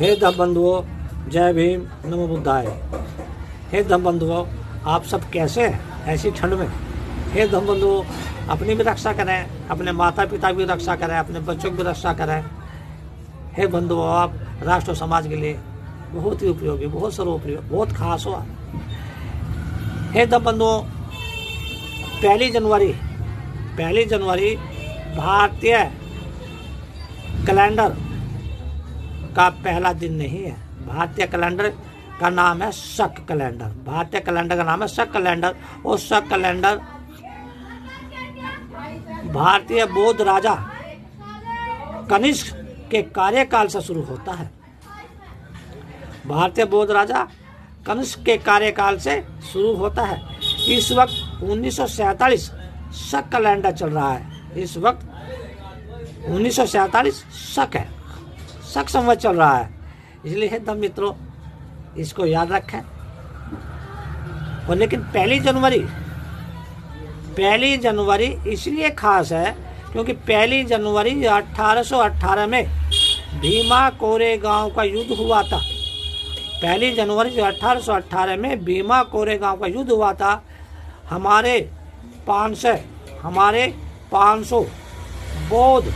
हे धम बंधुओं, जय भीम, नमो बुद्धाय। हे धम बंधुओं, आप सब कैसे हैं ऐसी ठंड में? हे धम बंधुओं, अपनी भी रक्षा करें, अपने माता पिता की रक्षा करें, अपने बच्चों की रक्षा करें। हे बंधुओं, आप राष्ट्र और समाज के लिए बहुत ही उपयोगी, बहुत सर्वोपयोगी, बहुत खास हो। हे धम बंधुओं, पहली जनवरी भारतीय कैलेंडर का पहला दिन नहीं है। भारतीय कैलेंडर का नाम है शक कैलेंडर। भारतीय कैलेंडर का नाम है शक कैलेंडर। और शक कैलेंडर भारतीय बौद्ध राजा कनिष्क के कार्यकाल से शुरू होता है। भारतीय बौद्ध राजा कनिष्क के कार्यकाल से शुरू होता है। इस वक्त 1947 शक कैलेंडर चल रहा है। इस वक्त 1947 शक है, शक संवत चल रहा है। इसलिए हे धम मित्रों, इसको याद रखें। और लेकिन पहली जनवरी इसलिए खास है क्योंकि पहली जनवरी 1818 में भीमा कोरेगांव का युद्ध हुआ था। पहली जनवरी 1818 में भीमा कोरेगांव का युद्ध हुआ था। हमारे 500 बौद्ध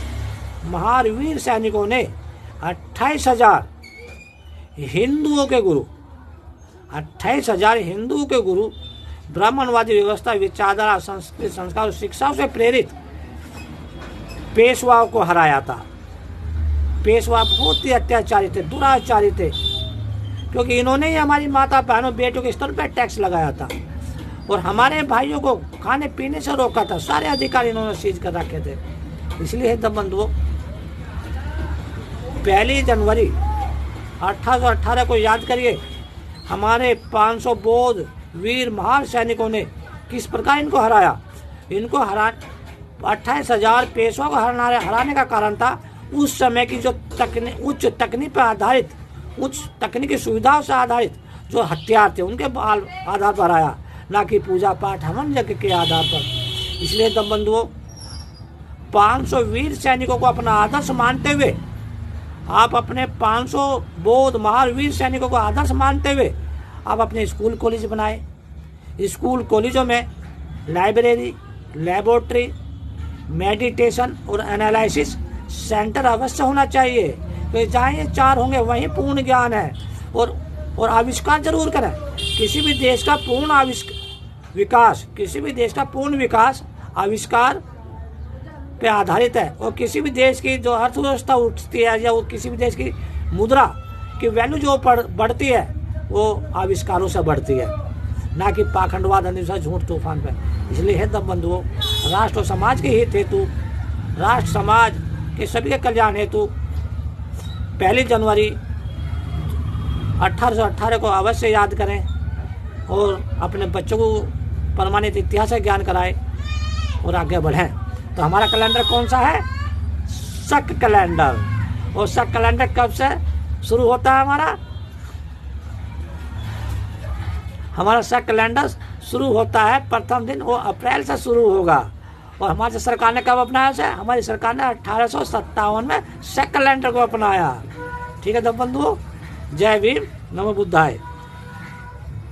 महावीर सैनिकों ने 28,000 हिंदुओं के गुरु ब्राह्मणवादी व्यवस्था, विचारधारा, संस्कृति, संस्कार और शिक्षाओं से प्रेरित पेशवाओं को हराया था। पेशवा बहुत ही अत्याचारी थे, दुराचारी थे, क्योंकि इन्होंने ही हमारी माता बहनों बेटों के स्तर पर टैक्स लगाया था और हमारे भाइयों को खाने पीने से रोका था। सारे अधिकार इन्होंने सीज कर रखे थे। इसलिए धम बंधुओं, पहली जनवरी 1818 को याद करिए। हमारे 500 बौद्ध वीर महान सैनिकों ने किस प्रकार इनको हराया। इनको 28,000 पेशवा को हराने का कारण था उस समय की जो उच्च तकनीकी सुविधाओं से आधारित जो हथियार थे, उनके आधार पर आया, ना कि पूजा पाठ हवन यज्ञ के आधार पर। इसलिए धम बंधुओं, 500 वीर सैनिकों को अपना आदर्श मानते हुए, आप अपने 500 बौद्ध महावीर सैनिकों को आदर्श मानते हुए आप अपने स्कूल कॉलेज बनाए। स्कूल कॉलेजों में लाइब्रेरी, लेबोरेटरी, मेडिटेशन और एनालिसिस सेंटर अवश्य होना चाहिए। तो जहाँ ये 4 होंगे वहीं पूर्ण ज्ञान है। और आविष्कार जरूर करें। किसी भी देश का पूर्ण विकास आविष्कार पे आधारित है। और किसी भी देश की जो अर्थव्यवस्था उठती है या किसी भी देश की मुद्रा की वैल्यू जो बढ़ती है वो आविष्कारों से बढ़ती है, ना कि पाखंडवाद, अंधविश्वास, झूठ तूफान पे। इसलिए हे धम बंधुओं, राष्ट्र और समाज के हित हेतु, राष्ट्र समाज के सभी के कल्याण हेतु पहली जनवरी 1818 को अवश्य याद करें और अपने बच्चों को प्रमाणित इतिहास का ज्ञान कराएं और आगे बढ़ें। तो हमारा कैलेंडर कौन सा है? शक कैलेंडर। और शक कैलेंडर कब से शुरू होता है? हमारा शक कैलेंडर शुरू होता है प्रथम दिन, वो अप्रैल से शुरू होगा। और हमारी सरकार ने कब अपनाया उसे? हमारी सरकार ने 1857 में शक कैलेंडर को अपनाया। ठीक है धम बंधुओं, जय भीम, नमो बुद्धाय।